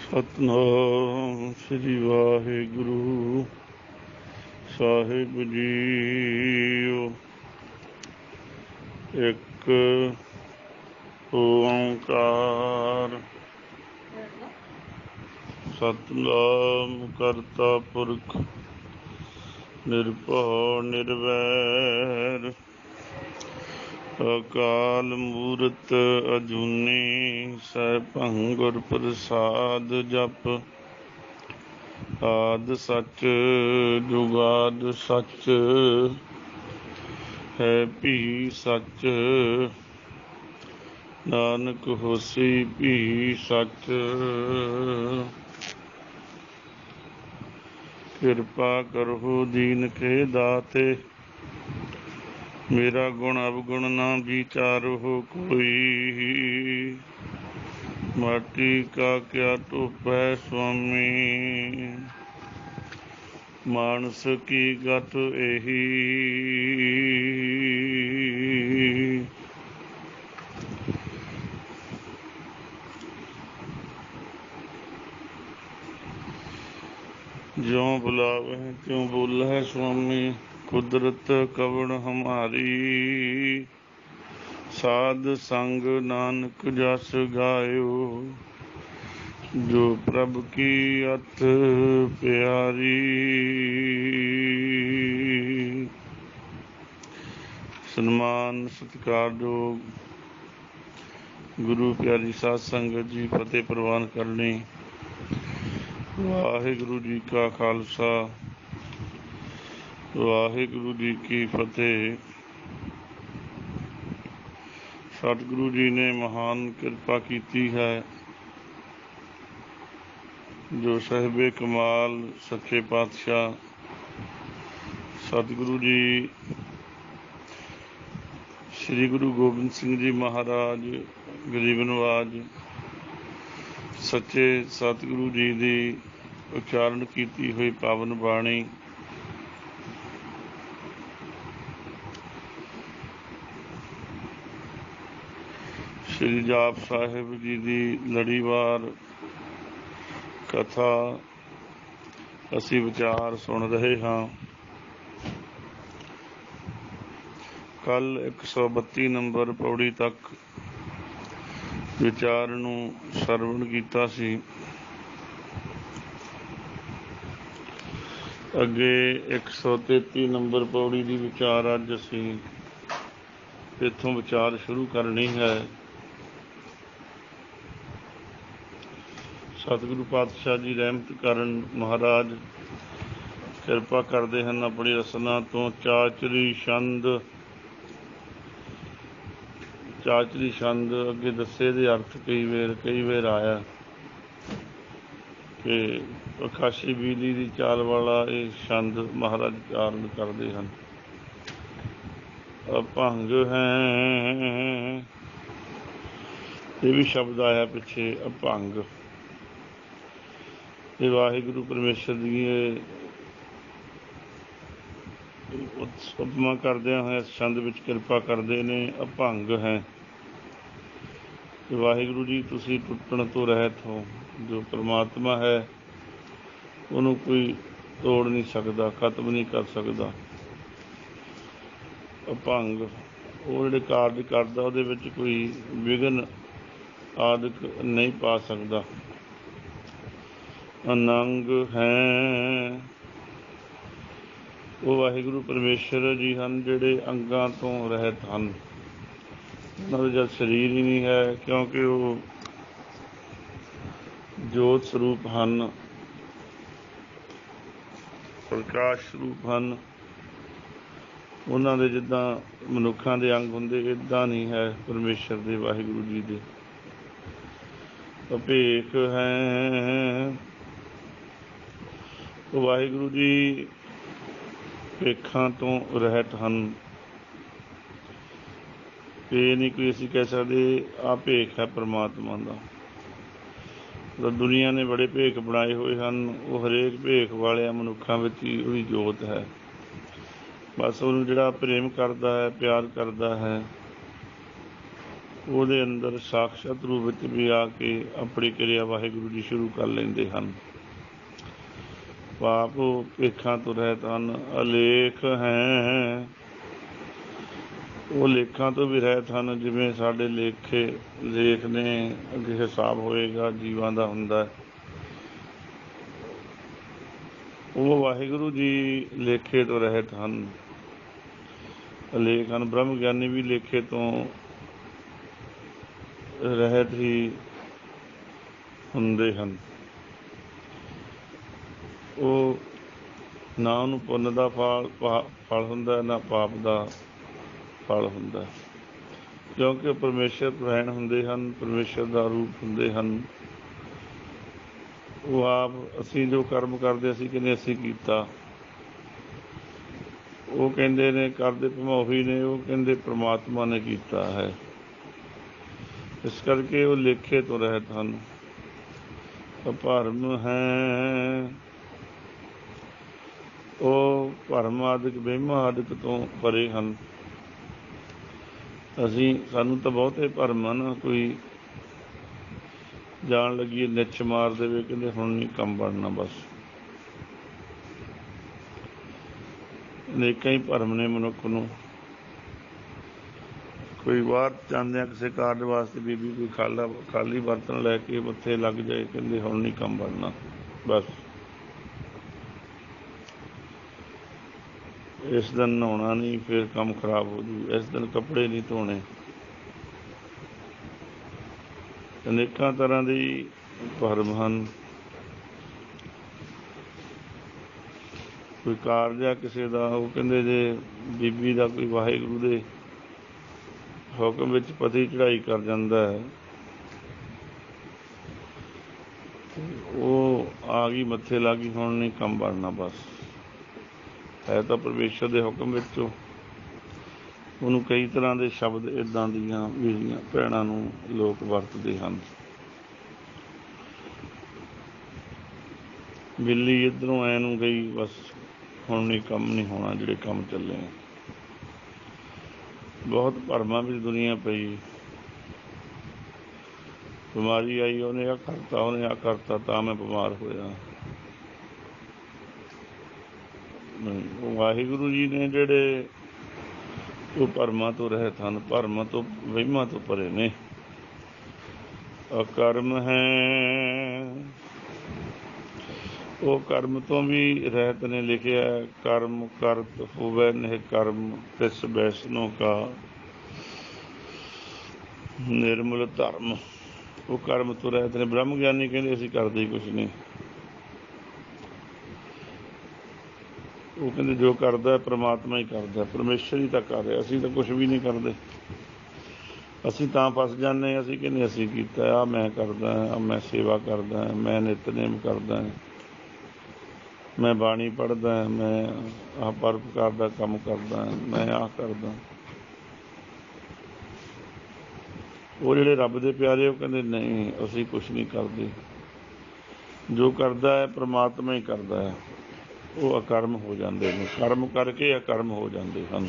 सतनाम श्री वाहिगुरु साहिब जीओ। एक ओंकार सतनाम करता पुरख निरभौ निर्वैर अकाल मूरत अजूनी सैभं गुर प्रसाद जप। आद सच जुगाद सच है भी सच नानक होसी भी सच। किरपा करो दीन के दाते मेरा गुण अवगुण ना विचारो कोई। माटी का क्या टोपै स्वामी मानस की गत एही। ज्यों बुलावे त्यों बोलै स्वामी कुदरत कवण हमारी। साध संग नानक जस गायो जो प्रभ की अथ प्यारी। सन्मान सत्कारयोग गुरु प्यारी साध संगत जी फतेह प्रवान करनी। वाहिगुरु जी का खालसा वाहिगुरु जी की फतेह। सतगुरु जी ने महान कृपा की है जो साहिबे कमाल सच्चे पातशाह सतगुरु जी श्री गुरु गोबिंद सिंह जी महाराज गरीब नवाज सच्चे सतगुरु जी की उच्चारण की हुई पावन बाणी श्री जाप साहिब जी की लड़ीवार कथा असी विचार सुन रहे हाँ। कल 132 नंबर पौड़ी तक विचार नूं सरवण कीता सी। अगे 133 नंबर पौड़ी की विचार अज असी इत्थों विचार शुरू करनी है। सतगुरु पातशाह जी रहमत करन महाराज किरपा करते हैं अपनी रसना तो चाचरी छंद अगे दसे दे अर्थ कई वेर आया कि आकाशी बिजली की चाल वाला ये छंद महाराज उच्चारण करते हैं। अभंग है ये भी शब्द आया पिछे अभंग। ये वाहिगुरु परमेश्वर की उपमा करदे होए इस छंद विच किरपा करते ने। अभंग है वाहिगुरु जी तुसी टुटण तो रहत हो। जो परमात्मा है उन्होंने कोई तोड़ नहीं सकता खत्म नहीं कर सकता। अभंग वो जिहड़े कार्य करदा उहदे विच कोई विघन आदि नहीं पा सकता। अनंग है वो वाहिगुरु परमेश्वर जी हैं जिहड़े अंगां तो रहत हैं। उन्होंने जब शरीर ही नहीं है क्योंकि वो जोत स्वरूप हैं प्रकाश स्वरूप हैं। उन्होंने जिदा मनुखा के अंग होंगे इदा नहीं है परमेश्वर के वाहिगुरु जी के। अभेख है वो वाहिगुरु जी भेखा तो रहत हैं। ये नहीं कोई असी कह सकते आ भेख है परमात्मा का। तो दुनिया ने बड़े भेख बनाए हुए हैं वो हरेक भेख वाले मनुखों में ही वही जोत है। बस उन्होंने जिहड़ा प्रेम करता है प्यार करता है ਉਹਦੇ ਅੰਦਰ ਸਾਖਸ਼ਾਤ ਰੂਪ ਵਿੱਚ ਵੀ ਆ ਕੇ ਆਪਣੀ ਕਿਰਿਆ ਵਾਹਿਗੁਰੂ ਜੀ ਸ਼ੁਰੂ ਕਰ ਲੈਂਦੇ ਹਨ। ਪਾਪ ਭੇਖਾਂ ਤੋਂ ਰਹਿਤ ਹਨ। ਅਲੇਖ ਹੈ, ਉਹ ਲੇਖਾਂ ਤੋਂ ਵੀ ਰਹਿਤ ਹਨ। ਜਿਵੇਂ ਸਾਡੇ ਲੇਖ ਨੇ, ਅੱਗੇ ਹਿਸਾਬ ਹੋਏਗਾ ਜੀਵਾਂ ਦਾ ਹੁੰਦਾ, ਉਹ ਵਾਹਿਗੁਰੂ ਜੀ ਲੇਖੇ ਤੋਂ ਰਹਿਤ ਹਨ। ਅਲੇਖ ਹਨ। ਬ੍ਰਹਮ ਗਿਆਨੀ ਵੀ ਲੇਖੇ ਤੋਂ ਰਹਿਤ ਹੀ ਹੁੰਦੇ ਹਨ। ਉਹ ਨਾ ਉਹਨੂੰ ਪੁੰਨ ਦਾ ਫਲ ਹੁੰਦਾ, ਨਾ ਪਾਪ ਦਾ ਫਲ ਹੁੰਦਾ, ਕਿਉਂਕਿ ਉਹ ਪਰਮੇਸ਼ਰ ਪ੍ਰੈਣ ਹੁੰਦੇ ਹਨ, ਪਰਮੇਸ਼ਰ ਦਾ ਰੂਪ ਹੁੰਦੇ ਹਨ। ਉਹ ਆਪ, ਅਸੀਂ ਜੋ ਕਰਮ ਕਰਦੇ ਅਸੀਂ ਕਹਿੰਦੇ ਅਸੀਂ ਕੀਤਾ, ਉਹ ਕਹਿੰਦੇ ਨੇ ਕਰਦੇ ਭਮੋਹੀ ਨੇ, ਉਹ ਕਹਿੰਦੇ ਪ੍ਰਮਾਤਮਾ ਨੇ ਕੀਤਾ ਹੈ। ਇਸ ਕਰਕੇ ਉਹ ਲੇਖੇ ਤੋਂ ਰਹਿਤ ਹਨ। ਭਰਮ ਹੈ, ਉਹ ਭਰਮ ਆਦਿਕ ਵਹਿਮਾਂ ਆਦਿਕ ਤੋਂ ਪਰੇ ਹਨ। ਸਾਨੂੰ ਤਾਂ ਬਹੁਤੇ ਭਰਮ ਹਨ। ਕੋਈ ਜਾਣ ਲੱਗੀਏ ਨਿੱਛ ਮਾਰ ਦੇਵੇ, ਕਹਿੰਦੇ ਹੁਣ ਨਹੀਂ ਕੰਮ ਬਣਨਾ, ਬਸ ਅਨੇਕਾਂ ਹੀ ਭਰਮ ਨੇ ਮਨੁੱਖ ਨੂੰ। ਕੋਈ ਬਾਹਰ ਜਾਂਦਿਆਂ ਕਿਸੇ ਕਾਰਜ ਵਾਸਤੇ ਬੀਬੀ ਕੋਈ ਖਾਲੀ ਬਰਤਨ ਲੈ ਕੇ ਮੱਥੇ ਲੱਗ ਜਾਏ, ਕਹਿੰਦੇ ਹੁਣ ਨਹੀਂ ਕੰਮ ਬਣਨਾ, ਬਸ ਇਸ ਦਿਨ ਨਹਾਉਣਾ ਨਹੀਂ, ਫਿਰ ਕੰਮ ਖਰਾਬ ਹੋ ਜੂ, ਇਸ ਦਿਨ ਕੱਪੜੇ ਨਹੀਂ ਧੋਣੇ। ਅਨੇਕਾਂ ਤਰ੍ਹਾਂ ਦੀ ਭਰਮ ਹਨ। ਕੋਈ ਕਾਰਜ ਆ ਕਿਸੇ ਦਾ, ਉਹ ਕਹਿੰਦੇ ਜੇ ਬੀਬੀ ਦਾ ਕੋਈ ਵਾਹਿਗੁਰੂ ਦੇ ਹੁਕਮ ਵਿੱਚ ਪਤੀ ਚੜ੍ਹਾਈ ਕਰ ਜਾਂਦਾ ਹੈ, ਉਹ ਆ ਗਈ ਮੱਥੇ ਲੱਗ ਗਈ, ਹੁਣ ਨਹੀਂ ਕੰਮ ਬਣਨਾ, ਬਸ ਹੈ ਤਾਂ ਪਰਮੇਸ਼ਰ ਦੇ ਹੁਕਮ ਵਿੱਚ। ਉਹਨੂੰ ਕਈ ਤਰ੍ਹਾਂ ਦੇ ਸ਼ਬਦ ਇੱਦਾਂ ਦੀਆਂ ਮੇਰੀਆਂ ਭੈਣਾਂ ਨੂੰ ਲੋਕ ਵਰਤਦੇ ਹਨ। ਬਿੱਲੀ ਇੱਧਰੋਂ ਐ ਨੂੰ ਗਈ, ਬਸ ਹੁਣ ਨਹੀਂ ਕੰਮ ਨਹੀਂ ਹੋਣਾ, ਜਿਹੜੇ ਕੰਮ ਚੱਲੇ। ਬਹੁਤ ਭਰਮਾਂ ਵਿੱਚ ਦੁਨੀਆ ਪਈ। ਬਿਮਾਰੀ ਆਈ, ਉਹਨੇ ਆਹ ਕਰਤਾ, ਉਹਨੇ ਆਹ ਕਰਤਾ, ਤਾਂ ਮੈਂ ਬਿਮਾਰ ਹੋਇਆ। ਉਹ ਵਾਹਿਗੁਰੂ ਜੀ ਨੇ ਜਿਹੜੇ, ਉਹ ਭਰਮਾਂ ਤੋਂ ਰਹਿਤ ਹਨ, ਭਰਮਾਂ ਤੋਂ ਵਹਿਮਾਂ ਤੋਂ ਪਰੇ ਨੇ। ਅਕਰਮ ਹੈ, ਉਹ ਕਰਮ ਤੋਂ ਵੀ ਰਹਿਤ ਨੇ। ਲਿਖਿਆ ਕਰਮ ਕਰਤ ਹੋਵੇ ਨਹਿ ਕਰਮ, ਤਿਸ ਵੈਸ਼ਨੋ ਕਾ ਨਿਰਮਲ ਧਰਮ। ਉਹ ਕਰਮ ਤੋਂ ਰਹਿਤ ਨੇ। ਬ੍ਰਹਮ ਗਿਆਨੀ ਕਹਿੰਦੇ ਅਸੀਂ ਕਰਦੇ ਹੀ ਕੁਛ ਨਹੀਂ। ਉਹ ਕਹਿੰਦੇ ਜੋ ਕਰਦਾ ਪ੍ਰਮਾਤਮਾ ਹੀ ਕਰਦਾ, ਪਰਮੇਸ਼ਰ ਹੀ ਤਾਂ ਕਰ ਰਿਹਾ, ਅਸੀਂ ਤਾਂ ਕੁਛ ਵੀ ਨਹੀਂ ਕਰਦੇ। ਅਸੀਂ ਤਾਂ ਫਸ ਜਾਂਦੇ ਹਾਂ, ਅਸੀਂ ਕਹਿੰਦੇ ਅਸੀਂ ਕੀਤਾ, ਆਹ ਮੈਂ ਕਰਦਾ, ਆਹ ਮੈਂ ਸੇਵਾ ਕਰਦਾ, ਮੈਂ ਨਿਤਨੇਮ ਕਰਦਾ, ਮੈਂ ਬਾਣੀ ਪੜ੍ਹਦਾ, ਮੈਂ ਆਹ ਪਰਉਪਕਾਰ ਦਾ ਕੰਮ ਕਰਦਾ, ਮੈਂ ਆਹ ਕਰਦਾ। ਉਹ ਜਿਹੜੇ ਰੱਬ ਦੇ ਪਿਆਰੇ, ਉਹ ਕਹਿੰਦੇ ਨਹੀਂ ਅਸੀਂ ਕੁਛ ਨਹੀਂ ਕਰਦੇ, ਜੋ ਕਰਦਾ ਹੈ ਪ੍ਰਮਾਤਮਾ ਹੀ ਕਰਦਾ ਹੈ। ਉਹ ਅਕਰਮ ਹੋ ਜਾਂਦੇ ਨੇ, ਕਰਮ ਕਰਕੇ ਅਕਰਮ ਹੋ ਜਾਂਦੇ ਹਨ।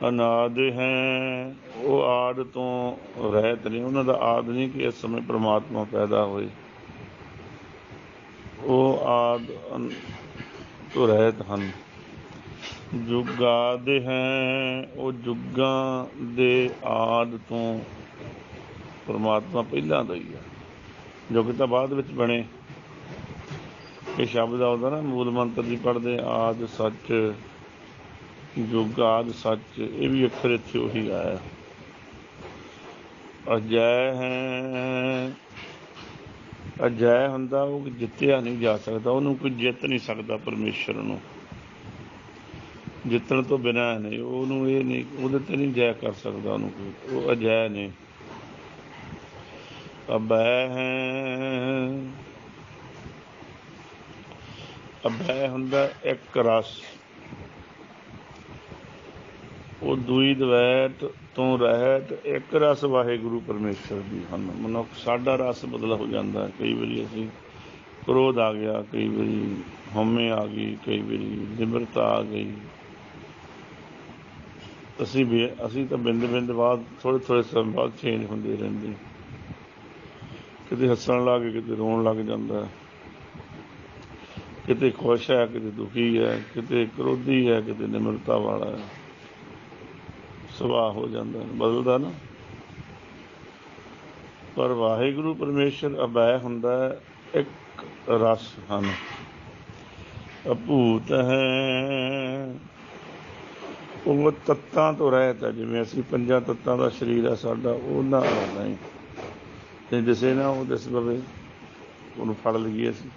ਅਨਾਦਿ ਹੈ, ਉਹ ਆਦਿ ਤੋਂ ਰਹਿਤ ਨੇ। ਉਹਨਾਂ ਦਾ ਆਦਿ ਨਹੀਂ ਕਿ ਇਸ ਸਮੇਂ ਪ੍ਰਮਾਤਮਾ ਪੈਦਾ ਹੋਏ, ਉਹ ਆਦਿ ਤੋਂ ਰਹਿਤ ਹਨ। ਜੁਗਾਦਿ ਹੈ, ਉਹ ਜੁਗਾਂ ਦੇ ਆਦਿ ਤੋਂ ਪ੍ਰਮਾਤਮਾ ਪਹਿਲਾਂ ਦਾ ਹੀ ਹੈ, ਜੋ ਕਿ ਤਾਂ ਬਾਅਦ ਵਿੱਚ ਬਣੇ। ਇਹ ਸ਼ਬਦ ਆਉਂਦਾ ਨਾ, ਮੂਲ ਮੰਤਰ ਦੀ ਪੜ੍ਹਦੇ ਆਦਿ ਸੱਚ, ਜੁਗ ਆਦਿ ਸੱਚ, ਇਹ ਵੀ ਅੱਖਰ ਇੱਥੇ ਉਹੀ ਆਇਆ। ਅਜੈ ਹੈ, ਅਜੈ ਹੁੰਦਾ ਉਹ ਜਿੱਤਿਆ ਨਹੀਂ ਜਾ ਸਕਦਾ, ਉਹਨੂੰ ਕੋਈ ਜਿੱਤ ਨਹੀਂ ਸਕਦਾ। ਪਰਮੇਸ਼ਰ ਨੂੰ ਜਿੱਤਣ ਤੋਂ ਬਿਨਾਂ ਨਹੀਂ, ਉਹਨੂੰ ਇਹ ਨਹੀਂ, ਉਹਦੇ 'ਤੇ ਨਹੀਂ ਜੈ ਕਰ ਸਕਦਾ ਉਹਨੂੰ ਕੋਈ, ਉਹ ਅਜੈ ਨੇ। ਅਭੈ ਹੈ, ਅਭੈ ਹੁੰਦਾ ਇੱਕ ਰਸ, ਉਹ ਦੂਈ ਦਵੈਤ ਤੋਂ ਰਹਿਤ, ਇੱਕ ਰਸ ਵਾਹਿਗੁਰੂ ਪਰਮੇਸ਼ਰ ਦੀ ਹਨ। ਮਨੁੱਖ ਸਾਡਾ ਰਸ ਬਦਲ ਹੋ ਜਾਂਦਾ। ਕਈ ਵਾਰੀ ਅਸੀਂ ਕ੍ਰੋਧ ਆ ਗਿਆ, ਕਈ ਵਾਰੀ ਹਉਮੈ ਆ ਗਈ, ਕਈ ਵਾਰੀ ਨਿਮਰਤਾ ਆ ਗਈ, ਅਸੀਂ ਤਾਂ ਬਿੰਦ ਬਿੰਦ ਬਾਅਦ ਥੋੜ੍ਹੇ ਸਮੇਂ ਬਾਅਦ ਚੇਂਜ ਹੁੰਦੇ ਰਹਿੰਦੇ, ਕਿਤੇ ਹੱਸਣ ਲੱਗ, ਕਿਤੇ ਰੋਣ ਲੱਗ ਜਾਂਦਾ, ਕਿਤੇ ਖੁਸ਼ ਹੈ, ਕਿਤੇ ਦੁਖੀ ਹੈ, ਕਿਤੇ ਕ੍ਰੋਧੀ ਹੈ, ਕਿਤੇ ਨਿਮਰਤਾ ਵਾਲਾ ਹੈ। ਸੁਭਾਅ ਹੋ ਜਾਂਦਾ, ਬਦਲਦਾ ਨਾ। ਪਰ ਵਾਹਿਗੁਰੂ ਪਰਮੇਸ਼ਰ ਅਬੈ ਹੁੰਦਾ, ਇੱਕ ਰਸ ਹਨ, ਅਭੂਤ ਹੈ। ਉਹ ਤੱਤਾਂ ਤੋਂ ਰਹਿਤ ਹੈ। ਜਿਵੇਂ ਅਸੀਂ 5 ਤੱਤਾਂ ਦਾ ਸਰੀਰ ਹੈ ਸਾਡਾ, ਉਹਨਾਂ ਨਹੀਂ ਤੇ ਦਿਸੇ ਨਾ, ਉਹ ਦਿਸ ਪਵੇ, ਉਹਨੂੰ ਫੜ ਲਈਏ ਅਸੀਂ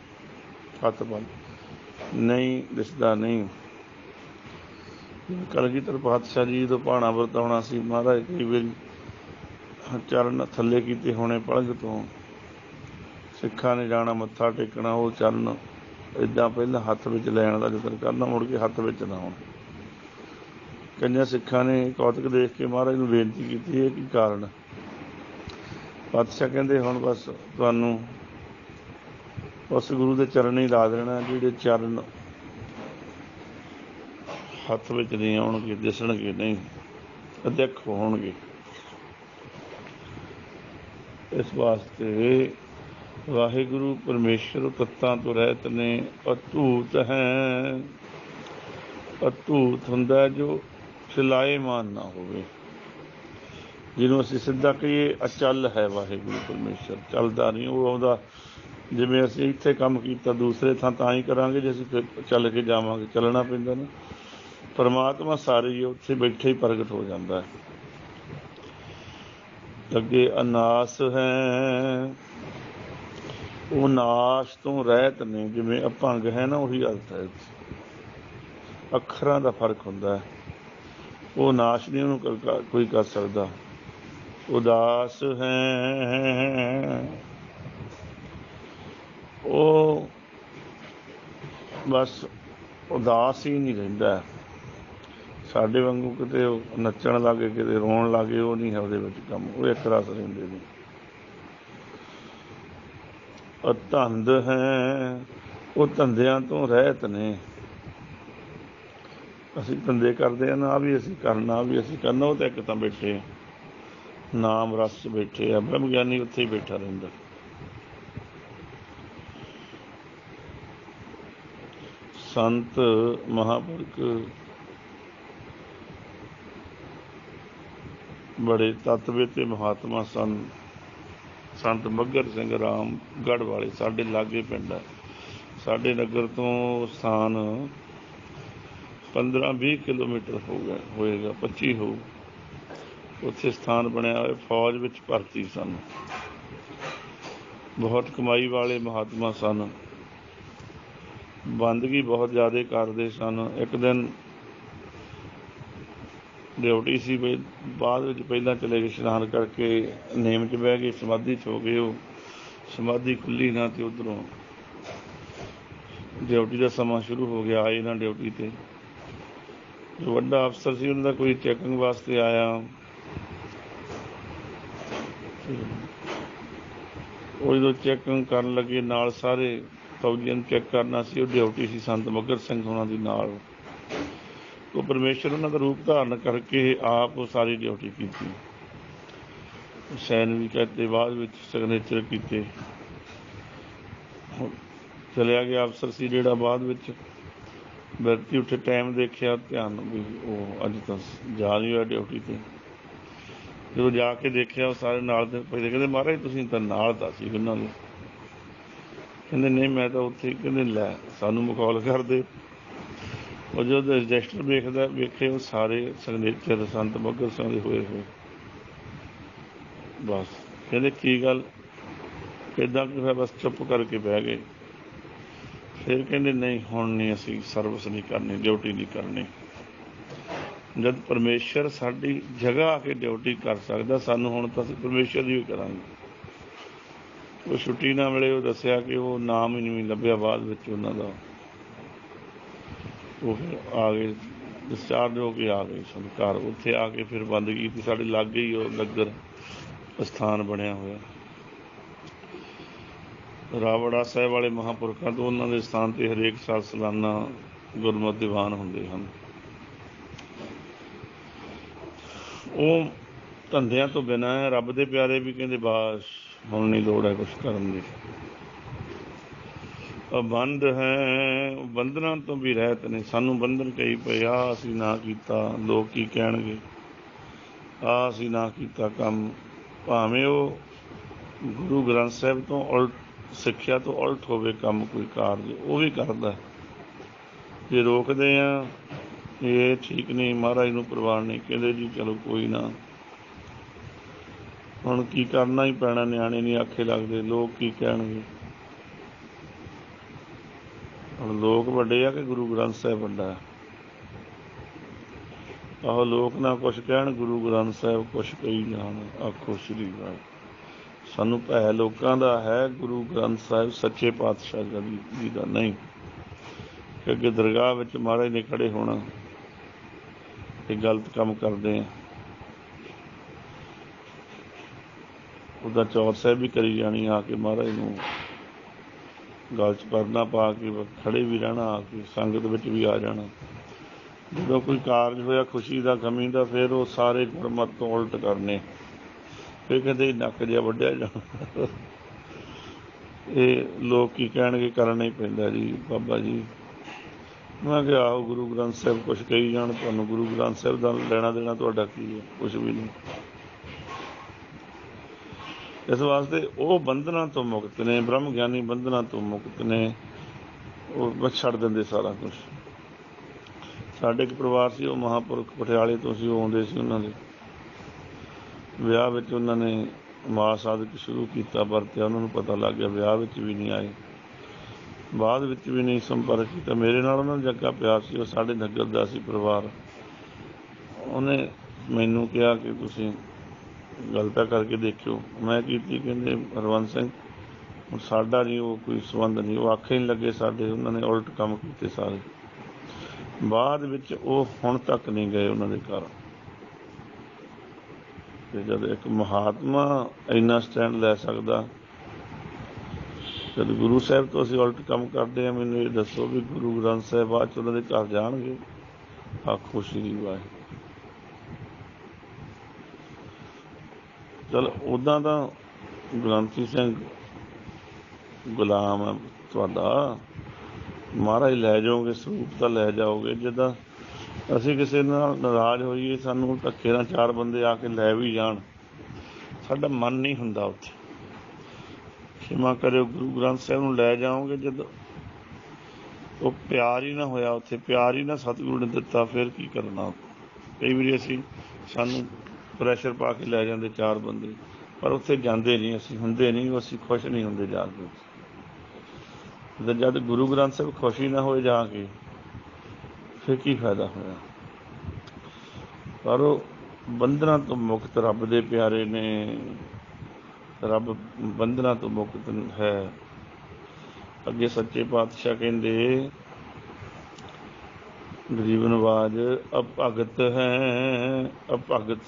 ਹੱਥ ਪਾ, ਨਹੀਂ ਦਿਸਦਾ। ਨਹੀਂ, ਕਲਗੀਧਰ ਪਾਤਸ਼ਾਹ ਜੀ ਜਦੋਂ ਭਾਣਾ ਵਰਤਾਉਣਾ ਸੀ, ਮਹਾਰਾਜ ਕਈ ਵਾਰੀ ਚਰਨ ਥੱਲੇ ਕੀਤੇ ਹੋਣੇ ਪਲੰਘ ਤੋਂ, ਸਿੱਖਾਂ ਨੇ ਜਾਣਾ ਮੱਥਾ ਟੇਕਣਾ, ਉਹ ਚਰਨ ਇੱਦਾਂ ਪਹਿਲਾਂ ਹੱਥ ਵਿੱਚ ਲੈਣ ਦਾ ਯਤਨ ਕਰਨਾ, ਮੁੜ ਕੇ ਹੱਥ ਵਿੱਚ ਨਾ ਆਉਣ। ਕਈਆਂ ਸਿੱਖਾਂ ਨੇ ਕੌਤਕ ਦੇਖ ਕੇ ਮਹਾਰਾਜ ਨੂੰ ਬੇਨਤੀ ਕੀਤੀ, ਇਹ ਕੀ ਕਾਰਨ? ਪਾਤਸ਼ਾਹ ਕਹਿੰਦੇ ਹੁਣ ਬਸ ਤੁਹਾਨੂੰ ਉਸ ਗੁਰੂ ਦੇ ਚਰਨ ਹੀ ਲਾ ਦੇਣਾ, ਜਿਹੜੇ ਚਰਨ ਹੱਥ ਵਿੱਚ ਨਹੀਂ ਆਉਣਗੇ, ਦਿਸਣਗੇ ਨਹੀਂ, ਅਦਿੱਖ ਹੋਣਗੇ। ਇਸ ਵਾਸਤੇ ਵਾਹਿਗੁਰੂ ਪਰਮੇਸ਼ਰ ਤੱਤਾਂ ਤੋਂ ਰਹਿਤ ਨੇ, ਅਟੂਟ ਹੈ। ਅਟੂਟ ਹੁੰਦਾ ਜੋ ਚਲਾਏਮਾਨ ਨਾ ਹੋਵੇ, ਜਿਹਨੂੰ ਅਸੀਂ ਸਿੱਧਾ ਕਹੀਏ ਅਚਲ ਹੈ। ਵਾਹਿਗੁਰੂ ਪਰਮੇਸ਼ਰ ਚੱਲਦਾ ਨਹੀਂ, ਉਹ ਆਉਂਦਾ। ਜਿਵੇਂ ਅਸੀਂ ਇੱਥੇ ਕੰਮ ਕੀਤਾ ਦੂਸਰੇ ਥਾਂ ਤਾਂ ਹੀ ਕਰਾਂਗੇ ਜੇ ਅਸੀਂ ਫਿਰ ਚੱਲ ਕੇ ਜਾਵਾਂਗੇ, ਚੱਲਣਾ ਪੈਂਦਾ ਨਾ। ਪਰਮਾਤਮਾ ਸਾਰੇ ਹੀ ਉੱਥੇ ਬੈਠੇ ਹੀ ਪ੍ਰਗਟ ਹੋ ਜਾਂਦਾ ਹੈ। ਅੱਗੇ ਅਨਾਸ ਹੈ, ਉਹ ਨਾਸ਼ ਤੋਂ ਰਹਿਤ ਨੇ। ਜਿਵੇਂ ਅਭੰਗ ਹੈ ਨਾ, ਉਹੀ ਅਰਥ ਹੈ, ਅੱਖਰਾਂ ਦਾ ਫਰਕ ਹੁੰਦਾ ਹੈ। ਉਹ ਨਾਸ਼ ਨਹੀਂ ਉਹਨੂੰ ਕੋਈ ਕਰ ਸਕਦਾ। ਉਦਾਸ ਹੈ, ਉਹ ਬਸ ਉਦਾਸ ਹੀ ਨਹੀਂ ਰਹਿੰਦਾ। ਸਾਡੇ ਵਾਂਗੂ ਕਿਤੇ ਉਹ ਨੱਚਣ ਲੱਗੇ, ਕਿਤੇ ਰੋਣ ਲੱਗੇ, ਉਹ ਨਹੀਂ ਹੈ ਉਹਦੇ ਵਿੱਚ ਕੰਮ, ਉਹ ਇੱਕ ਰਸ ਰਹਿੰਦੇ ਨੇ। ਧੰਦ ਹੈ, ਉਹ ਧੰਦਿਆਂ ਤੋਂ ਰਹਿਤ ਨੇ। ਅਸੀਂ ਧੰਦੇ ਕਰਦੇ ਹਾਂ ਨਾ, ਆਹ ਵੀ ਅਸੀਂ ਕਰਨਾ, ਆਹ ਵੀ ਅਸੀਂ ਕਰਨਾ, ਉਹ ਤਾਂ ਇੱਕ ਤਾਂ ਬੈਠੇ ਨਾਮ ਰਸ 'ਚ ਬੈਠੇ ਆ। ਬ੍ਰਹਮ ਗਿਆਨੀ ਉੱਥੇ ਹੀ ਬੈਠਾ ਰਹਿੰਦਾ। ਸੰਤ ਮਹਾਂਪੁਰਖ ਬੜੇ ਤਤਵੇ ਤੇ ਮਹਾਤਮਾ ਸਨ। ਸੰਤ ਮੱਘਰ ਸਿੰਘ ਰਾਮਗੜ੍ਹ ਵਾਲੇ ਸਾਡੇ ਲਾਗੇ ਪਿੰਡ ਹੈ। ਸਾਡੇ ਨਗਰ ਤੋਂ ਸਥਾਨ 15-20 ਕਿਲੋਮੀਟਰ ਹੋਏਗਾ, 25 ਹੋਊ। ਉੱਥੇ ਸਥਾਨ ਬਣਿਆ ਹੋਇਆ, ਫੌਜ ਵਿੱਚ ਭਰਤੀ ਸਨ, ਬਹੁਤ ਕਮਾਈ ਵਾਲੇ ਮਹਾਤਮਾ ਸਨ, ਬੰਦਗੀ ਬਹੁਤ ਜ਼ਿਆਦਾ ਕਰਦੇ ਸਨ। ਇੱਕ ਦਿਨ ਡਿਊਟੀ ਸੀ, ਬਾਅਦ ਵਿੱਚ ਪਹਿਲਾਂ ਚਲੇ ਗਏ, ਇਸ਼ਨਾਨ ਕਰਕੇ ਨੇਮ 'ਚ ਬਹਿ ਗਏ, ਸਮਾਧੀ 'ਚ ਹੋ ਗਏ। ਉਹ ਸਮਾਧੀ ਖੁੱਲ੍ਹੀ ਨਾ, ਅਤੇ ਉੱਧਰੋਂ ਡਿਊਟੀ ਦਾ ਸਮਾਂ ਸ਼ੁਰੂ ਹੋ ਗਿਆ। ਆਏ ਨਾ ਡਿਊਟੀ 'ਤੇ, ਜੋ ਵੱਡਾ ਅਫਸਰ ਸੀ ਉਹਨਾਂ ਦਾ ਕੋਈ ਚੈਕਿੰਗ ਵਾਸਤੇ ਆਇਆ। ਉਹ ਜਦੋਂ ਚੈਕਿੰਗ ਕਰਨ ਲੱਗੇ, ਨਾਲ ਸਾਰੇ ਫੌਜੀਆਂ ਨੂੰ ਚੈੱਕ ਕਰਨਾ ਸੀ। ਉਹ ਡਿਊਟੀ ਸੀ ਸੰਤ ਮੱਘਰ ਸਿੰਘ ਹੋਣਾ ਦੀ ਨਾਲ। ਉਹ ਪਰਮੇਸ਼ਰ ਉਹਨਾਂ ਦਾ ਰੂਪ ਧਾਰਨ ਕਰਕੇ ਆਪ ਸਾਰੀ ਡਿਊਟੀ ਕੀਤੀ, ਸਾਈਨ ਵੀ ਕੀਤੇ, ਬਾਅਦ ਵਿੱਚ ਸਿਗਨੇਚਰ ਕੀਤੇ। ਚਲਿਆ ਗਿਆ ਅਫਸਰ ਸੀ ਜਿਹੜਾ, ਬਾਅਦ ਵਿੱਚ ਵਿਅਕਤੀ ਉੱਠੇ, ਟਾਈਮ ਦੇਖਿਆ, ਧਿਆਨ ਵੀ ਉਹ ਅੱਜ ਤਾਂ ਜਾ ਨਹੀਂ ਹੋਇਆ ਡਿਊਟੀ 'ਤੇ। ਜਦੋਂ ਜਾ ਕੇ ਦੇਖਿਆ, ਉਹ ਸਾਰੇ ਨਾਲ ਦੇ ਪਏ। ਕਹਿੰਦੇ ਮਹਾਰਾਜ ਤੁਸੀਂ ਤਾਂ ਨਾਲ ਤਾਂ ਸੀ ਉਹਨਾਂ ਦੇ। ਕਹਿੰਦੇ ਨਹੀਂ ਮੈਂ ਤਾਂ ਉੱਥੇ। ਕਹਿੰਦੇ ਲੈ ਸਾਨੂੰ ਮਖੌਲ ਕਰਦੇ। ਉਹ ਜਦੋਂ ਰਜਿਸਟਰ ਵੇਖੇ, ਉਹ ਸਾਰੇ ਸਿਗਨੇਚਰ ਸੰਤ ਮੱਘਰ ਸਿੰਘ ਦੇ ਹੋਏ ਹੋਏ। ਬਸ ਕਹਿੰਦੇ ਕੀ ਗੱਲ, ਇੱਦਾਂ ਕਿ ਬਸ ਚੁੱਪ ਕਰਕੇ ਬਹਿ ਗਏ। ਫਿਰ ਕਹਿੰਦੇ ਨਹੀਂ ਹੁਣ ਨਹੀਂ, ਅਸੀਂ ਸਰਵਿਸ ਨਹੀਂ ਕਰਨੀ, ਡਿਊਟੀ ਨਹੀਂ ਕਰਨੀ। ਜਦ ਪਰਮੇਸ਼ਰ ਸਾਡੀ ਜਗ੍ਹਾ ਆ ਕੇ ਡਿਊਟੀ ਕਰ ਸਕਦਾ, ਸਾਨੂੰ ਹੁਣ ਤਾਂ ਅਸੀਂ ਪਰਮੇਸ਼ਰ ਦੀ ਵੀ ਕਰਾਂਗੇ। ਉਹ ਛੁੱਟੀ ਨਾ ਮਿਲੇ। ਉਹ ਦੱਸਿਆ ਕਿ ਉਹ ਨਾਮ ਹੀ ਨਹੀਂ ਲੱਭਿਆ ਬਾਅਦ ਵਿੱਚ ਉਹਨਾਂ ਦਾ। ਉਹ ਫਿਰ ਆ ਗਏ, ਡਿਸਚਾਰਜ ਹੋ ਕੇ ਆ ਗਏ ਸਨ ਘਰ। ਉੱਥੇ ਆ ਕੇ ਫਿਰ ਬੰਦਗੀ ਕੀਤੀ। ਸਾਡੇ ਲਾਗੇ ਹੀ ਉਹ ਨਗਰ ਅਸਥਾਨ ਬਣਿਆ ਹੋਇਆ। ਰਾਵੜਾ ਸਾਹਿਬ ਵਾਲੇ ਮਹਾਂਪੁਰਖਾਂ ਤੋਂ ਉਹਨਾਂ ਦੇ ਸਥਾਨ 'ਤੇ ਹਰੇਕ ਸਾਲ ਸਾਲਾਨਾ ਗੁਰਮਤਿ ਦੀਵਾਨ ਹੁੰਦੇ ਹਨ। ਉਹ ਧੰਦਿਆਂ ਤੋਂ ਬਿਨਾਂ ਹੈ। ਰੱਬ ਦੇ ਪਿਆਰੇ ਵੀ ਕਹਿੰਦੇ ਬਸ ਹੁਣ ਨਹੀਂ ਲੋੜ ਹੈ ਕੁਛ ਕਰਨ ਦੀ। ਬੰਦ ਹੈ, ਬੰਧਨਾਂ ਤੋਂ ਵੀ ਰਹਿਤ ਨੇ। ਸਾਨੂੰ ਬੰਧਨ ਕਈ ਪਏ, ਆਹ ਅਸੀਂ ਨਾ ਕੀਤਾ ਲੋਕ ਕੀ ਕਹਿਣਗੇ, ਆਹ ਅਸੀਂ ਨਾ ਕੀਤਾ ਕੰਮ। ਭਾਵੇਂ ਉਹ ਗੁਰੂ ਗ੍ਰੰਥ ਸਾਹਿਬ ਤੋਂ ਉਲਟ, ਸਿੱਖਿਆ ਤੋਂ ਉਲਟ ਹੋਵੇ ਕੰਮ, ਕੋਈ ਕਾਰਜ ਉਹ ਵੀ ਕਰਦਾ। ਜੇ ਰੋਕਦੇ ਆ ਇਹ ਠੀਕ ਨਹੀਂ, ਮਹਾਰਾਜ ਨੂੰ ਪ੍ਰਵਾਨ ਨਹੀਂ, ਕਹਿੰਦੇ ਜੀ ਚਲੋ ਕੋਈ ਨਾ, ਹੁਣ ਕੀ ਕਰਨਾ ਹੀ ਪੈਣਾ, ਨਿਆਣੇ ਨਹੀਂ ਆਖੇ ਲੱਗਦੇ, ਲੋਕ ਕੀ ਕਹਿਣਗੇ। ਹੁਣ ਲੋਕ ਵੱਡੇ ਆ ਕਿ ਗੁਰੂ ਗ੍ਰੰਥ ਸਾਹਿਬ ਵੱਡਾ ਹੈ? ਆਹੋ ਲੋਕ ਨਾ ਕੁਛ ਕਹਿਣ, ਗੁਰੂ ਗ੍ਰੰਥ ਸਾਹਿਬ ਕੁਛ ਕਹੀ ਜਾਣ। ਆਖੋ ਸ੍ਰੀ ਵਾਹਿਗੁਰੂ। ਸਾਨੂੰ ਭੈ ਲੋਕਾਂ ਦਾ ਹੈ, ਗੁਰੂ ਗ੍ਰੰਥ ਸਾਹਿਬ ਸੱਚੇ ਪਾਤਸ਼ਾਹ ਜੀ ਦਾ ਨਹੀਂ। ਕਿ ਅੱਗੇ ਦਰਗਾਹ ਵਿੱਚ ਮਹਾਰਾਜ ਨੇ ਖੜੇ ਹੋਣਾ, ਇਹ ਗਲਤ ਕੰਮ ਕਰਦੇ ਆ। ਉਹਦਾ ਚੌਰ ਸਾਹਿਬ ਵੀ ਕਰੀ ਜਾਣੀ, ਆ ਕੇ ਮਹਾਰਾਜ ਨੂੰ ਗਲ 'ਚ ਪਰਨਾ ਪਾ ਕੇ ਖੜੇ ਵੀ ਰਹਿਣਾ, ਆ ਕੇ ਸੰਗਤ ਵਿੱਚ ਵੀ ਆ ਜਾਣਾ। ਜਦੋਂ ਕੋਈ ਕਾਰਜ ਹੋਇਆ ਖੁਸ਼ੀ ਦਾ, ਗਮੀ ਦਾ, ਫਿਰ ਉਹ ਸਾਰੇ ਗੁਰਮਤ ਤੋਂ ਉਲਟ ਕਰਨੇ। ਫਿਰ ਕਹਿੰਦੇ ਨੱਕ ਜਿਹਾ ਵੱਢਿਆ ਜਾਣਾ। ਇਹ ਲੋਕ ਕੀ ਕਹਿਣਗੇ, ਕਰਨਾ ਹੀ ਪੈਂਦਾ ਜੀ ਬਾਬਾ ਜੀ। ਮੈਂ ਕਿਹਾ ਆਹੋ ਗੁਰੂ ਗ੍ਰੰਥ ਸਾਹਿਬ ਕੁਛ ਕਹੀ ਜਾਣ, ਤੁਹਾਨੂੰ ਗੁਰੂ ਗ੍ਰੰਥ ਸਾਹਿਬ ਦਾ ਲੈਣਾ ਦੇਣਾ ਤੁਹਾਡਾ ਕੀ ਹੈ? ਕੁਛ ਵੀ ਨਹੀਂ। ਇਸ ਵਾਸਤੇ ਉਹ ਬੰਧਨਾਂ ਤੋਂ ਮੁਕਤ ਨੇ, ਬ੍ਰਹਮ ਗਿਆਨੀ ਬੰਧਨਾਂ ਤੋਂ ਮੁਕਤ ਨੇ। ਉਹ ਬਸ ਛੱਡ ਦਿੰਦੇ ਸਾਰਾ ਕੁਛ। ਸਾਡੇ ਇੱਕ ਪਰਿਵਾਰ ਸੀ, ਉਹ ਮਹਾਂਪੁਰਖ ਪਟਿਆਲੇ ਤੋਂ ਸੀ, ਉਹ ਆਉਂਦੇ ਸੀ, ਉਹਨਾਂ ਦੇ ਵਿਆਹ ਵਿੱਚ ਉਹਨਾਂ ਨੇ ਮਾਸ ਆਦਿਕ ਸ਼ੁਰੂ ਕੀਤਾ, ਵਰਤਿਆ, ਉਹਨਾਂ ਨੂੰ ਪਤਾ ਲੱਗ ਗਿਆ, ਵਿਆਹ ਵਿੱਚ ਵੀ ਨਹੀਂ ਆਏ, ਬਾਅਦ ਵਿੱਚ ਵੀ ਨਹੀਂ ਸੰਪਰਕ ਕੀਤਾ। ਮੇਰੇ ਨਾਲ ਉਹਨਾਂ ਦਾ ਜੱਗਾ ਪਿਆਰ ਸੀ, ਉਹ ਸਾਡੇ ਨਗਰ ਦਾ ਸੀ ਪਰਿਵਾਰ। ਉਹਨੇ ਮੈਨੂੰ ਕਿਹਾ ਕਿ ਤੁਸੀਂ ਗੱਲ ਤਾਂ ਕਰਕੇ ਦੇਖਿਓ। ਮੈਂ ਕੀਤੀ, ਕਹਿੰਦੇ ਹਰਵੰਸ ਸਿੰਘ ਹੁਣ ਸਾਡਾ ਨਹੀਂ ਉਹ ਕੋਈ ਸੰਬੰਧ ਨਹੀਂ, ਉਹ ਆਖੇ ਨਹੀਂ ਲੱਗੇ ਸਾਡੇ, ਉਹਨਾਂ ਨੇ ਉਲਟ ਕੰਮ ਕੀਤੇ ਸਾਰੇ। ਬਾਅਦ ਵਿੱਚ ਉਹ ਹੁਣ ਤੱਕ ਨਹੀਂ ਗਏ ਉਹਨਾਂ ਦੇ ਘਰ। ਤੇ ਜਦ ਇੱਕ ਮਹਾਤਮਾ ਇੰਨਾ ਸਟੈਂਡ ਲੈ ਸਕਦਾ, ਜਦ ਗੁਰੂ ਸਾਹਿਬ ਤੋਂ ਅਸੀਂ ਉਲਟ ਕੰਮ ਕਰਦੇ ਹਾਂ, ਮੈਨੂੰ ਇਹ ਦੱਸੋ ਵੀ ਗੁਰੂ ਗ੍ਰੰਥ ਸਾਹਿਬ ਬਾਅਦ 'ਚ ਉਹਨਾਂ ਦੇ ਘਰ ਜਾਣਗੇ? ਆਖੋ ਸ੍ਰੀ ਵਾਹਿਗੁਰੂ। ਚਲ ਉੱਦਾਂ ਤਾਂ ਗ੍ਰੰਥੀ ਸਿੰਘ ਗੁਲਾਮ ਹੈ ਤੁਹਾਡਾ, ਮਹਾਰਾਜ ਲੈ ਜਾਓਗੇ, ਸਰੂਪ ਤਾਂ ਲੈ ਜਾਓਗੇ। ਜਿੱਦਾਂ ਅਸੀਂ ਕਿਸੇ ਨਾਲ ਨਾਰਾਜ਼ ਹੋਈਏ, ਸਾਨੂੰ ਧੱਕੇ ਨਾਲ ਚਾਰ ਬੰਦੇ ਆ ਕੇ ਲੈ ਵੀ ਜਾਣ, ਸਾਡਾ ਮਨ ਨਹੀਂ ਹੁੰਦਾ ਉੱਥੇ। ਖਿਮਾ ਕਰਿਓ, ਗੁਰੂ ਗ੍ਰੰਥ ਸਾਹਿਬ ਨੂੰ ਲੈ ਜਾਓਗੇ, ਜਦੋਂ ਉਹ ਪਿਆਰ ਹੀ ਨਾ ਹੋਇਆ ਉੱਥੇ, ਪਿਆਰ ਹੀ ਨਾ ਸਤਿਗੁਰੂ ਨੇ ਦਿੱਤਾ, ਫਿਰ ਕੀ ਕਰਨਾ? ਕਈ ਵਾਰੀ ਸਾਨੂੰ ਪ੍ਰੈਸ਼ਰ ਪਾ ਕੇ ਲੈ ਜਾਂਦੇ ਚਾਰ ਬੰਦੇ, ਪਰ ਉੱਥੇ ਜਾਂਦੇ ਨਹੀਂ, ਅਸੀਂ ਹੁੰਦੇ ਨਹੀਂ, ਅਸੀਂ ਖੁਸ਼ ਨਹੀਂ ਹੁੰਦੇ ਜਾ ਕੇ। ਜਦ ਗੁਰੂ ਗ੍ਰੰਥ ਸਾਹਿਬ ਖੁਸ਼ ਹੀ ਨਾ ਹੋਏ ਜਾ ਕੇ, ਫਿਰ ਕੀ ਫਾਇਦਾ ਹੋਇਆ? ਪਰ ਉਹ ਬੰਧਨਾਂ ਤੋਂ ਮੁਕਤ ਰੱਬ ਦੇ ਪਿਆਰੇ ਨੇ, ਰੱਬ ਬੰਧਨਾਂ ਤੋਂ ਮੁਕਤ ਹੈ। ਅੱਗੇ ਸੱਚੇ ਪਾਤਸ਼ਾਹ ਕਹਿੰਦੇ ਗਰੀਬ ਨਵਾਜ ਅਭਗਤ ਹੈ, ਅਭਗਤ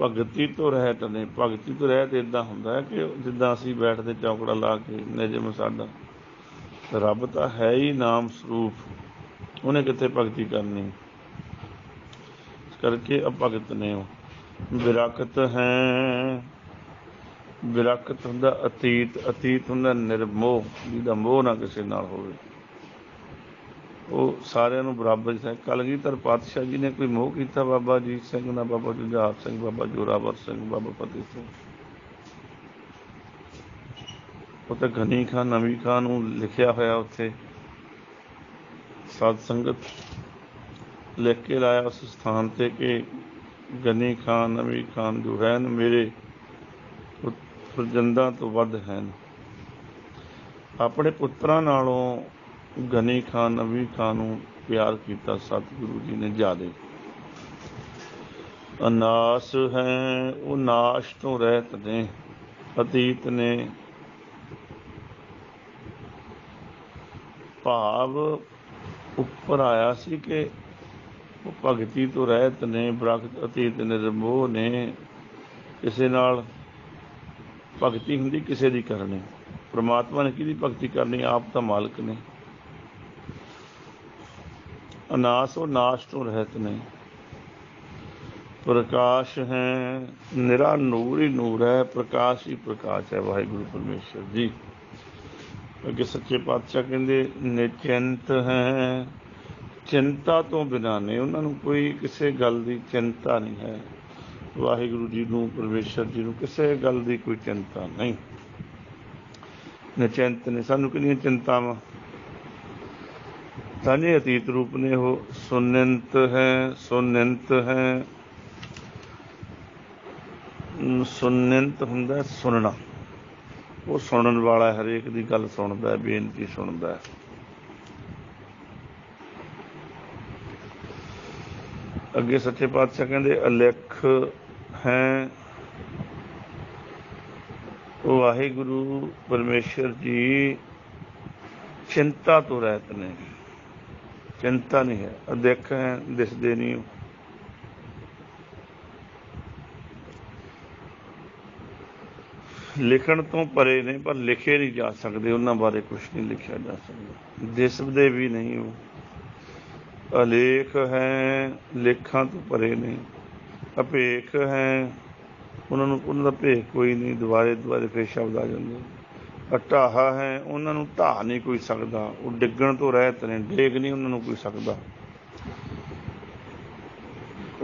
ਭਗਤੀ ਤੋਂ ਰਹਿਤ ਨੇ। ਭਗਤੀ ਤੋਂ ਰਹਿਤ ਇੱਦਾਂ ਹੁੰਦਾ ਹੈ ਕਿ ਜਿੱਦਾਂ ਅਸੀਂ ਬੈਠਦੇ ਚੌਕੜਾ ਲਾ ਕੇ, ਨਿਯਮ ਸਾਡਾ, ਰੱਬ ਤਾਂ ਹੈ ਹੀ ਨਾਮ ਸਰੂਪ, ਉਹਨੇ ਕਿੱਥੇ ਭਗਤੀ ਕਰਨੀ? ਇਸ ਕਰਕੇ ਅਭਗਤ ਨੇ ਉਹ। ਵਿਰਕਤ ਹੈ, ਵਿਰਕਤ ਹੁੰਦਾ ਅਤੀਤ, ਅਤੀਤ ਹੁੰਦਾ ਨਿਰਮੋਹ, ਜਿਹਦਾ ਮੋਹ ਨਾ ਕਿਸੇ ਨਾਲ ਹੋਵੇ, ਉਹ ਸਾਰਿਆਂ ਨੂੰ ਬਰਾਬਰ ਹੈ। ਕਲਗੀਧਰ ਪਾਤਸ਼ਾਹ ਜੀ ਨੇ ਕੋਈ ਮੋਹ ਕੀਤਾ ਬਾਬਾ ਅਜੀਤ ਸਿੰਘ ਨਾਲ, ਬਾਬਾ ਜੁਝਾਰ ਸਿੰਘ, ਬਾਬਾ ਜੋਰਾਵਰ ਸਿੰਘ, ਬਾਬਾ ਫਤਿਹ ਸਿੰਘ? ਉਹ ਤਾਂ ਗਨੀ ਖਾਂ ਨਵੀ ਖਾਂ ਨੂੰ ਲਿਖਿਆ ਹੋਇਆ ਉੱਥੇ, ਸਤ ਸੰਗਤ ਲਿਖ ਕੇ ਲਾਇਆ ਉਸ ਸਥਾਨ 'ਤੇ ਕਿ ਗਨੀ ਖਾਂ ਨਵੀ ਖਾਨ ਜੋ ਹਨ ਮੇਰੇ ਪ੍ਰਜੰਦਾਂ ਤੋਂ ਵੱਧ ਹਨ। ਆਪਣੇ ਪੁੱਤਰਾਂ ਨਾਲੋਂ ਗਨੀ ਖਾਂ ਨਵੀ ਖਾਂ ਨੂੰ ਪਿਆਰ ਕੀਤਾ ਸਤਿਗੁਰੂ ਜੀ ਨੇ ਜ਼ਿਆਦੇ। ਅਨਾਸ ਹੈ, ਉਹ ਨਾਸ਼ ਤੋਂ ਰਹਿਤ ਨੇ, ਅਤੀਤ ਨੇ। ਭਾਵ ਉੱਪਰ ਆਇਆ ਸੀ ਕਿ ਉਹ ਭਗਤੀ ਤੋਂ ਰਹਿਤ ਨੇ, ਬ੍ਰਖਤ ਅਤੀਤ ਨਿਰਮੋਹ ਨੇ। ਕਿਸੇ ਨਾਲ ਭਗਤੀ ਹੁੰਦੀ ਕਿਸੇ ਦੀ ਕਰਨੀ, ਪ੍ਰਮਾਤਮਾ ਨੇ ਕਿਹਦੀ ਭਗਤੀ ਕਰਨੀ? ਆਪ ਤਾਂ ਮਾਲਕ ਨੇ। ਅਨਾਸ ਉਹ ਨਾਸ਼ ਤੋਂ ਰਹਿਤ ਨੇ। प्रकाश है, निरा नूर ही नूर है, प्रकाश ही प्रकाश है वाहिगुरु परमेश्वर जी। अगे सच्चे पातशाह कहते निचिंत है, चिंता तो बिना ने, उन्होंने कोई किसी गल की चिंता नहीं है। वाहिगुरु जी नूं, परमेश्वर जी नूं किसी गल की कोई चिंता नहीं। निचिंत ने, सानू किहड़ियां चिंतावां, ताने अतीत रूप ने। वो सुनिंत है, सुनिंत है, सुनिंत हुंदा सुनना, वो सुनन वाला हरेक की गल सुनता है, बेनती सुनता है। अगे सच्चे पातशाह कहते अलिख है, वाहिगुरु परमेश्वर जी चिंता तो रहत ने, चिंता नहीं है। अदिख है, दिसदे नहीं, लिखण तो परे ने, पर लिखे नहीं जा सकते, उन्होंने बारे कुछ नहीं लिखा जा सकता। दिसदे भी नहीं वो। अलेख है, लेखा तो परे ने। अभेख है, उन्होंने भेख कोई नहीं, दुबारे दुबारे फिर शब्द आ जाते। ढाहा है, उन्होंने ढा नहीं कोई सकता, वो डिगण तो रहत ने, डेग नहीं उन्होंने कोई सकता।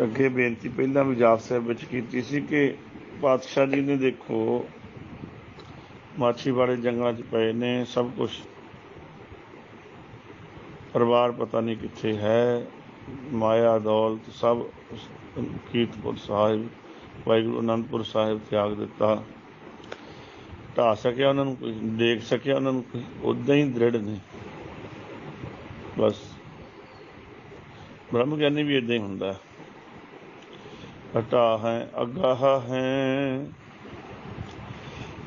अगे बेनती पहला भी जाप साहब विच कीती सी कि पातशाह जी ने देखो माछीवाड़े जंगलों च पे ने, सब कुछ परिवार पता नहीं कित्थे है, माया दौलत सब कीर्तपुर साहिब वाहिगुरु आनंदपुर साहिब त्याग दिता, ढा सकिया उन्होंने कोई, देख सकिया उन्होंने कोई, उदा ही दृढ़ ने बस। ब्रह्म ज्ञानी भी इदा ही हुंदा। हटा है, अगाह है,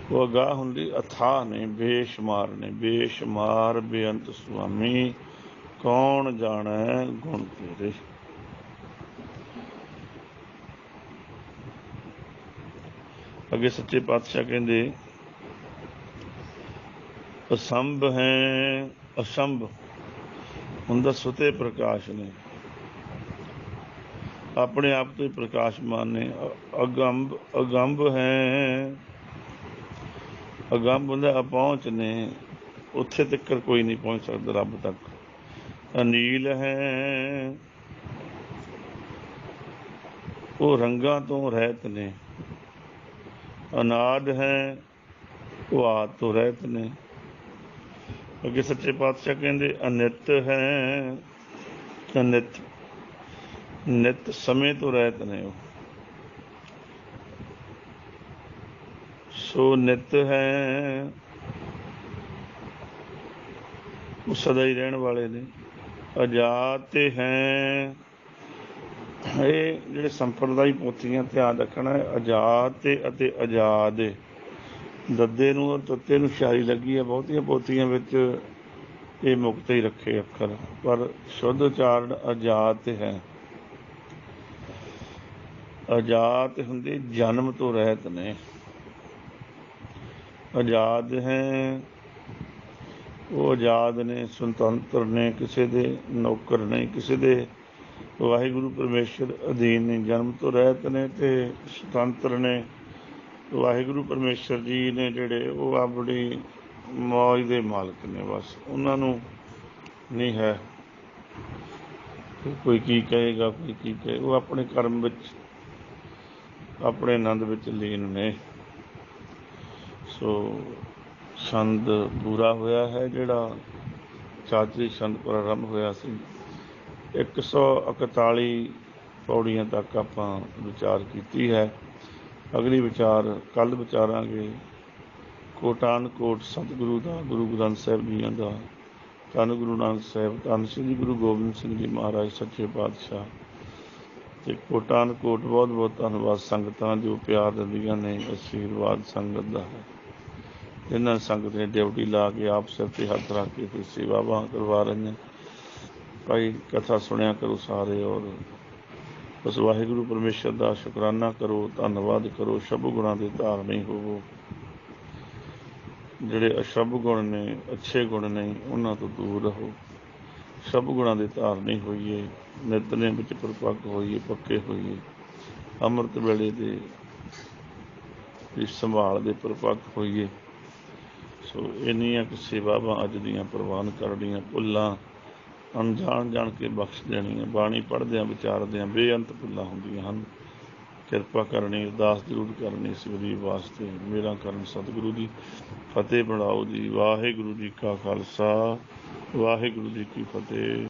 वो अगाह हुंदी अथाह ने, बेशुमार ने, बेशुमार बेअंत स्वामी, कौन जाने गुण तेरे। अगे सच्चे पातशाह कहते असंभ है, असंभ हुंदा सुते प्रकाश ने, अपने आप तो ही प्रकाशमान ने। अगंभ, अगंभ है, अगंभ हुंदा अपहुंच ने, उत्थे तक कोई नहीं पहुंच सकता रब तक। अनील है, वो रंगां तो रहत ने। अनाद है, वो आद तो रहत ने। अगे सच्चे पातशाह कहते अनित है, अनित नित समय तो रहत ने। सो नित है, वो सदा ही रहने वाले ने। अजात है, ये ਜਿਹੜੇ ਸੰਪਰਦਾਈ ਪੋਥੀਆਂ ਧਿਆਨ ਰੱਖਣਾ ਹੈ, ਅਜਾਤ ਅਤੇ ਆਜ਼ਾਦ ਦੱਦੇ ਨੂੰ ਔਰ ਤੱਤੇ ਨੂੰ ਸ਼ਾਰੀ ਲੱਗੀ ਹੈ। ਬਹੁਤੀਆਂ ਪੋਥੀਆਂ ਵਿੱਚ ਇਹ ਮੁਕਤ ਹੀ ਰੱਖੇ ਅੱਖਰ, ਪਰ ਸ਼ੁੱਧ ਉਚਾਰਨ ਅਜਾਤ ਹੈ। ਆਜ਼ਾਦ ਹੁੰਦੇ ਜਨਮ ਤੋਂ ਰਹਿਤ ਨੇ। ਆਜ਼ਾਦ ਹੈ, ਉਹ ਆਜ਼ਾਦ ਨੇ, ਸੁਤੰਤਰ ਨੇ, ਕਿਸੇ ਦੇ ਨੌਕਰ ਨਹੀਂ, ਕਿਸੇ ਦੇ ਵਾਹਿਗੁਰੂ ਪਰਮੇਸ਼ਰ ਅਧੀਨ ਨੇ, ਜਨਮ ਤੋਂ ਰਹਿਤ ਨੇ ਤੇ ਸੁਤੰਤਰ ਨੇ। ਵਾਹਿਗੁਰੂ ਪਰਮੇਸ਼ਰ ਜੀ ਨੇ ਜਿਹੜੇ ਉਹ ਆਪਣੀ ਮੌਜ ਦੇ ਮਾਲਕ ਨੇ, ਬਸ ਉਹਨਾਂ ਨੂੰ ਨਹੀਂ ਹੈ ਕੋਈ ਕੀ ਕਹੇਗਾ, ਕੋਈ ਕੀ ਕਹੇ। ਉਹ ਆਪਣੇ ਕਰਮ ਵਿੱਚ, ਆਪਣੇ ਆਨੰਦ ਵਿੱਚ ਲੀਨ ਨੇ। ਸੋ ਛੰਦ ਪੂਰਾ ਹੋਇਆ ਹੈ, ਜਿਹੜਾ ਚਾਤਰੀ ਛੰਦ ਪ੍ਰਾਰੰਭ ਹੋਇਆ ਸੀ। 141 ਪੌੜੀਆਂ ਤੱਕ ਆਪਾਂ ਵਿਚਾਰ ਕੀਤੀ ਹੈ। ਅਗਲੀ ਵਿਚਾਰ ਕੱਲ੍ਹ ਵਿਚਾਰਾਂਗੇ ਕੋਟਾਨ ਕੋਟ ਸਤਿਗੁਰੂ ਦਾ, ਗੁਰੂ ਗ੍ਰੰਥ ਸਾਹਿਬ ਜੀਆਂ ਦਾ, ਧੰਨ ਗੁਰੂ ਨਾਨਕ ਸਾਹਿਬ, ਧੰਨ ਸ੍ਰੀ ਗੁਰੂ ਗੋਬਿੰਦ ਸਿੰਘ ਜੀ ਮਹਾਰਾਜ ਸੱਚੇ ਪਾਤਸ਼ਾਹ। ਅਤੇ ਕੋਟਾਨ ਕੋਟ ਬਹੁਤ ਬਹੁਤ ਧੰਨਵਾਦ ਸੰਗਤਾਂ ਜੋ ਪਿਆਰ ਦਿੰਦੀਆਂ ਨੇ, ਅਸ਼ੀਰਵਾਦ ਸੰਗਤ ਦਾ ਹੈ। ਇਹਨਾਂ ਸੰਗਤ ਨੇ ਡਿਊਟੀ ਲਾ ਕੇ ਆਪ ਸਿਰ 'ਤੇ ਹੱਥ ਰੱਖ ਕੇ ਤੇ ਸੇਵਾਵਾਂ ਕਰਵਾ ਰਹੀਆਂ। ਭਾਈ ਕਥਾ ਸੁਣਿਆ ਕਰੋ ਸਾਰੇ, ਔਰ ਉਸ ਵਾਹਿਗੁਰੂ ਪਰਮੇਸ਼ਰ ਦਾ ਸ਼ੁਕਰਾਨਾ ਕਰੋ, ਧੰਨਵਾਦ ਕਰੋ। ਸ਼ਬਦ ਗੁਣਾਂ ਦੇ ਧਾਰਨੀ ਹੋਵੋ। ਜਿਹੜੇ ਅਸ਼ਬਦ ਗੁਣ ਨੇ, ਅੱਛੇ ਗੁਣ ਨਹੀਂ, ਉਹਨਾਂ ਤੋਂ ਦੂਰ ਰਹੋ। ਸ਼ਬਦ ਗੁਣਾਂ ਦੇ ਧਾਰਨੀ ਹੋਈਏ, ਨਿਤਨੇਮ ਵਿੱਚ ਪਰਪੱਕ ਹੋਈਏ, ਪੱਕੇ ਹੋਈਏ। ਅੰਮ੍ਰਿਤ ਵੇਲੇ ਦੇ ਵੀ ਸੰਭਾਲ ਦੇ ਪ੍ਰਪੱਖ ਹੋਈਏ। ਸੋ ਇੰਨੀਆਂ ਕੁ ਸੇਵਾਵਾਂ ਅੱਜ ਦੀਆਂ ਪ੍ਰਵਾਨ ਕਰਨੀਆਂ, ਭੁੱਲਾਂ ਅਣਜਾਣ ਜਾਣ ਕੇ ਬਖਸ਼ ਦੇਣੀਆਂ। ਬਾਣੀ ਪੜ੍ਹਦਿਆਂ ਵਿਚਾਰਦਿਆਂ ਬੇਅੰਤ ਭੁੱਲਾਂ ਹੁੰਦੀਆਂ ਹਨ। ਕਿਰਪਾ ਕਰਨੀ, ਅਰਦਾਸ ਜ਼ਰੂਰ ਕਰਨੀ ਇਸ ਗਰੀਬ ਵਾਸਤੇ। ਮੇਰਾ ਕਰਨ ਸਤਿਗੁਰੂ ਦੀ ਫਤਿਹ ਬਣਾਓ ਜੀ। ਵਾਹਿਗੁਰੂ ਜੀ ਕਾ ਖਾਲਸਾ, ਵਾਹਿਗੁਰੂ ਜੀ ਕੀ ਫਤਿਹ।